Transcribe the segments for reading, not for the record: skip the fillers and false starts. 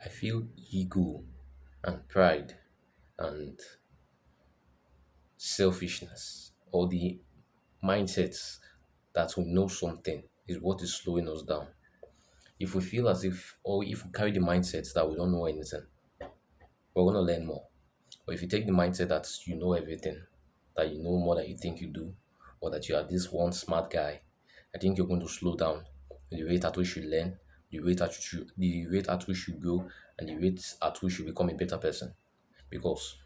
I feel ego and pride and selfishness, or the mindsets that we know something is what is slowing us down. If we feel as if, or if we carry the mindset that we don't know anything, we're going to learn more. But if you take the mindset that you know everything, that you know more than you think you do, or that you are this one smart guy, I think you're going to slow down the rate at which you learn, the rate at which you grow, and the rate at which you become a better person. Because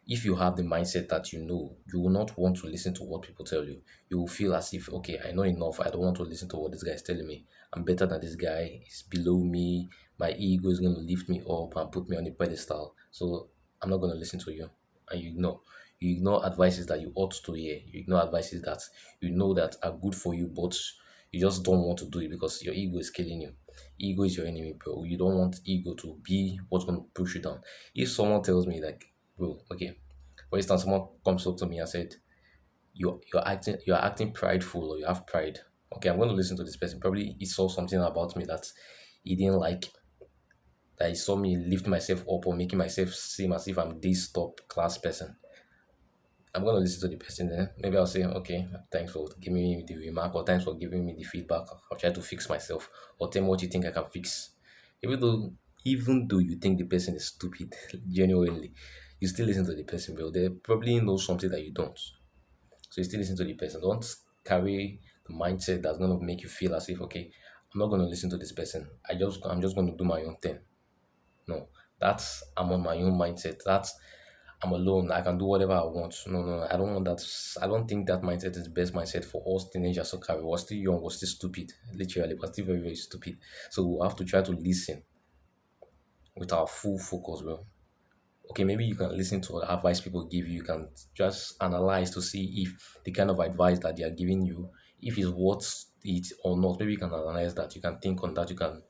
if you have the mindset that you know, you will not want to listen to what people tell you. You will feel as if, okay, I know enough. I don't want to listen to what this guy is telling me. I'm better than this guy. He's below me. My ego is going to lift me up and put me on a pedestal. So I'm not going to listen to you. And you ignore. You ignore advices that you ought to hear. You ignore advices that you know that are good for you, but you just don't want to do it because your ego is killing you. Ego is your enemy, bro. You don't want ego to be what's going to push you down. If someone tells me like, bro, okay, for instance, someone comes up to me and said, you're acting prideful or you have pride. Okay, I'm going to listen to this person. Probably he saw something about me that he didn't like, that he saw me lift myself up or making myself seem as if I'm this top class person. I'm going to listen to the person then. Maybe I'll say, okay, thanks for giving me the remark, or thanks for giving me the feedback. I'll try to fix myself, or tell me what you think I can fix. Even though, even though you think the person is stupid, genuinely, you still listen to the person, bro. They probably know something that you don't. So you still listen to the person. Don't carry the mindset that's going to make you feel as if, okay, I'm not going to listen to this person. I'm just going to do my own thing. No, that's I'm on my own mindset. That's I'm alone. I can do whatever I want. No, no, no, I don't want that. I don't think that mindset is the best mindset for us teenagers to carry. We're still young. We're still stupid. Literally, we're still very, very stupid. So we have to try to listen with our full focus, bro. Okay, maybe you can listen to advice people give you. You can just analyze to see if the kind of advice that they are giving you, if it's worth it or not. Maybe you can analyze that. You can think on that. You can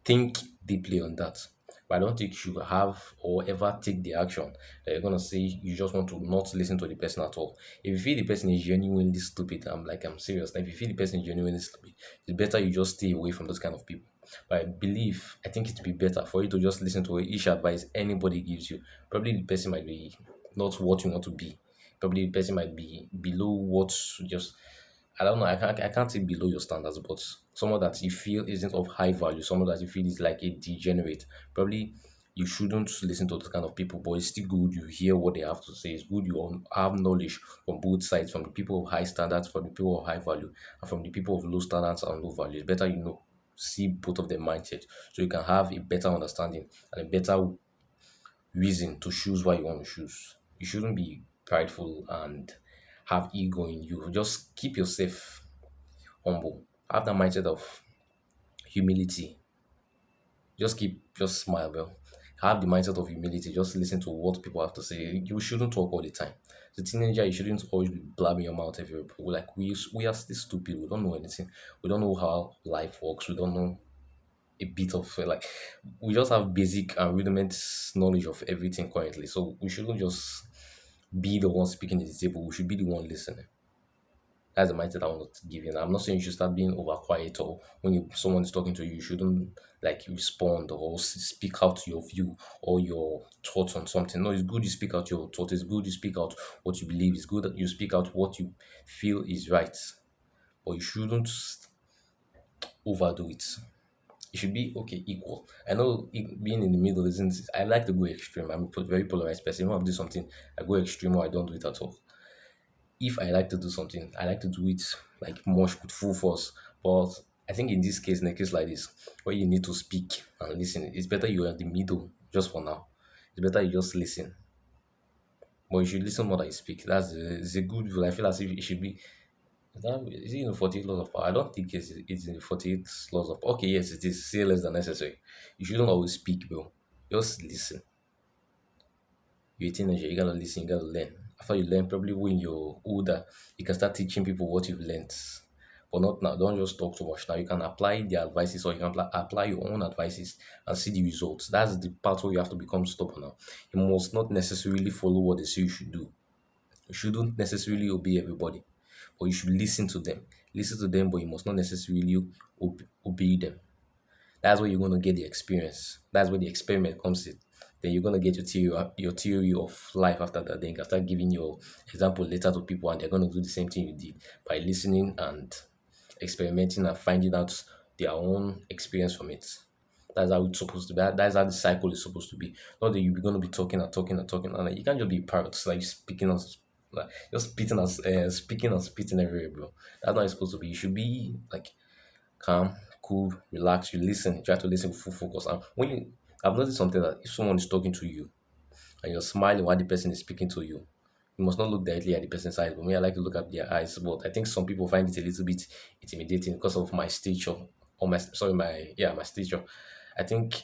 think deeply on that. But I don't think you should have or ever take the action that you're gonna say you just want to not listen to the person at all. If you feel the person is genuinely stupid, I'm serious. If you feel the person is genuinely stupid, it's better you just stay away from those kind of people. But I think it'd be better for you to just listen to each advice anybody gives you. Probably the person might be not what you want to be. Probably the person might be below what just I don't know. I can't say below your standards, but someone that you feel isn't of high value, someone that you feel is like a degenerate. Probably you shouldn't listen to those kind of people, but it's still good you hear what they have to say. It's good you have knowledge from both sides, from the people of high standards, from the people of high value, and from the people of low standards and low value. It's better see both of their mindset so you can have a better understanding and a better reason to choose what you want to choose. You shouldn't be prideful and have ego in you. Just keep yourself humble. Have that mindset of humility. Just smile, bro. Have the mindset of humility. Just listen to what people have to say. You shouldn't talk all the time. As a teenager, you shouldn't always be blabbing your mouth everywhere. Like we are still stupid. We don't know anything. We don't know how life works. We don't know a bit of like we just have basic and rudiments knowledge of everything currently. So we shouldn't just be the one speaking at the table. We should be the one listening. That's the mindset I want to give you. I'm not saying you should start being over quiet, or when someone is talking to you, you shouldn't like respond or speak out your view or your thoughts on something. No, it's good you speak out your thoughts. It's good you speak out what you believe. It's good that you speak out what you feel is right, but you shouldn't overdo it. It should be okay, equal. I know being in the middle isn't. I like to go extreme. I'm a very polarized person. When I do something, I go extreme or I don't do it at all. If I like to do something, I like to do it like much with full force. But I think in this case, in a case like this, where you need to speak and listen, it's better you are in the middle just for now. It's better you just listen. But you should listen more than you speak. It's a good rule. I feel as if it should be. Is it in the 48 laws of power? I don't think it's in the 48 laws of power. Okay, yes, it is. Say less than necessary. You shouldn't always speak, bro. Just listen. You're a teenager, you gotta listen, you gotta learn. After you learn, probably when you're older, you can start teaching people what you've learned. But not now. Don't just talk too much now. You can apply the advices, or you can apply your own advices and see the results. That's the part where you have to become stubborn now. You must not necessarily follow what they say you should do. You shouldn't necessarily obey everybody, but you should listen to them. Listen to them, but you must not necessarily obey them. That's where you're gonna get the experience. That's where the experiment comes in. Then you're gonna get your theory of life after that. Then you can start giving your example later to people, and they're gonna do the same thing you did by listening and experimenting and finding out their own experience from it. That's how it's supposed to be. That's how the cycle is supposed to be. Not that you're gonna be talking and talking and talking, and like, you can't just be parrots like speaking on like just spitting and speaking and spitting everywhere, bro. That's not how it's supposed to be. You should be like calm, cool, relax. You listen, try to listen with full focus. And when you, I've noticed something that if someone is talking to you and you're smiling while the person is speaking to you, you must not look directly at the person's eyes. But me, I like to look at their eyes. But I think some people find it a little bit intimidating because of my stature or my sorry, my stature. I think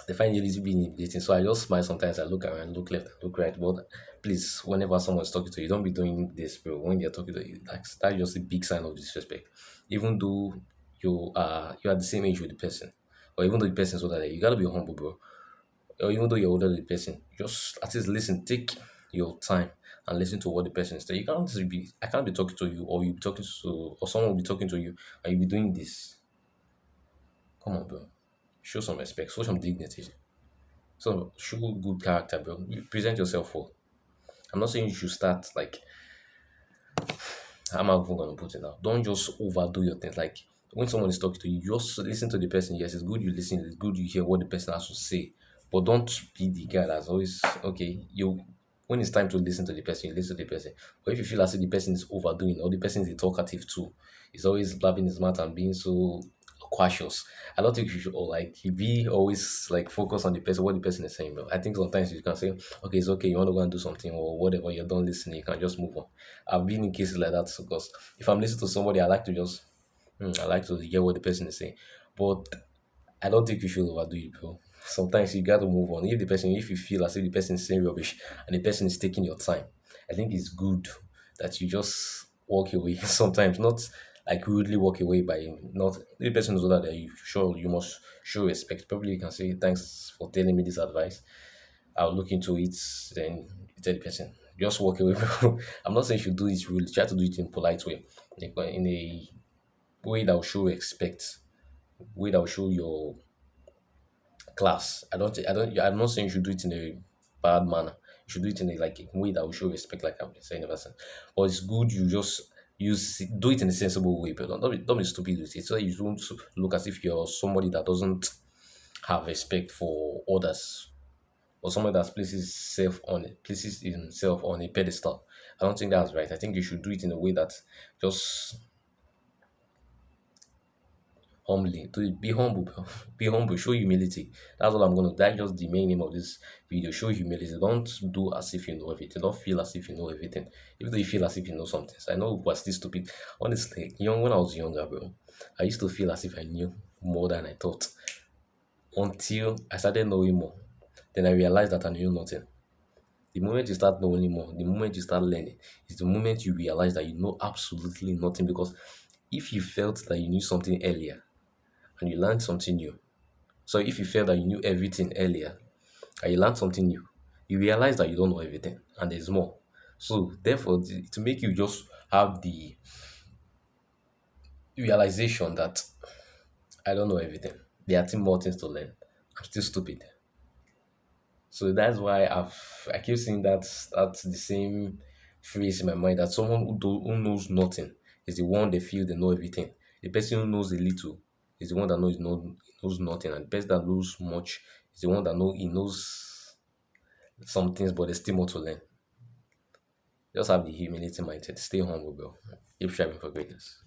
they find it a little bit intimidating. So I just smile sometimes. I look around, look left, look right. But please, whenever someone's talking to you, don't be doing this, bro. When they're talking to you, that's just a big sign of disrespect. Even though you are the same age with the person, or even though the person's older than you, you gotta be humble, bro. Or even though you're older than the person, just at least listen, take your time and listen to what the person is saying. You can't just be I can't be talking to you, or you be talking to, or someone will be talking to you and you be doing this. Come on, bro. Show some respect, show some dignity. So show good character, bro. You present yourself well. I'm not saying you should start like how am I even gonna put it now? Don't just overdo your things. Like when someone is talking to you, just listen to the person. Yes, it's good you listen, it's good you hear what the person has to say. But don't be the guy that's always okay. You when it's time to listen to the person, you listen to the person. But if you feel as if the person is overdoing or the person is a talkative too, he's always blabbing his mouth and being so cautious. I don't think you should or like be always like focus on the person, what the person is saying. But I think sometimes you can say, okay, it's okay, you want to go and do something or whatever, you're done listening, you can just move on. I've been in cases like that because if I'm listening to somebody, I like to just I like to hear what the person is saying. But I don't think you should overdo it, bro. Sometimes you gotta move on. If you feel as if the person is saying rubbish and the person is taking your time, I think it's good that you just walk away. Sometimes not like rudely walk away by not if the person is older than you. Sure, you must show respect. Probably you can say thanks for telling me this advice. I'll look into it. Then you tell the person just walk away. Bro. I'm not saying you should do it really. Try to do it in a polite way, like, in a way that will show respect, way that will show your class. I'm not saying you should do it in a bad manner. You should do it in a like a way that will show respect, like I've been saying ever since. But it's good you just do it in a sensible way, but don't be stupid with it. So that you don't look as if you're somebody that doesn't have respect for others, or somebody that places himself on a pedestal. I don't think that's right. I think you should do it in a way that just humbly to be humble, bro. Be humble, show humility. That's what I'm gonna that's just the main name of this video. Show humility. Don't do as if you know everything. Don't feel as if you know everything. Even though you feel as if you know something. So I know we're still stupid. Honestly, when I was younger, bro, I used to feel as if I knew more than I thought. Until I started knowing more. Then I realized that I knew nothing. The moment you start knowing more, the moment you start learning, is the moment you realize that you know absolutely nothing. Because if you felt that you knew something earlier and you learned something new, so if you felt that you knew everything earlier and you learned something new, you realize that you don't know everything and there's more. So therefore, to make you just have the realization that I don't know everything. There are still more things to learn. I'm still stupid. So that's why I keep saying that's the same phrase in my mind that someone who knows nothing is the one they feel they know everything. The person who knows a little is the one that knows nothing, and the person that knows much is the one that knows some things, but there's still more to learn. Just have the humility mindset. Stay humble, bro. Keep striving for greatness.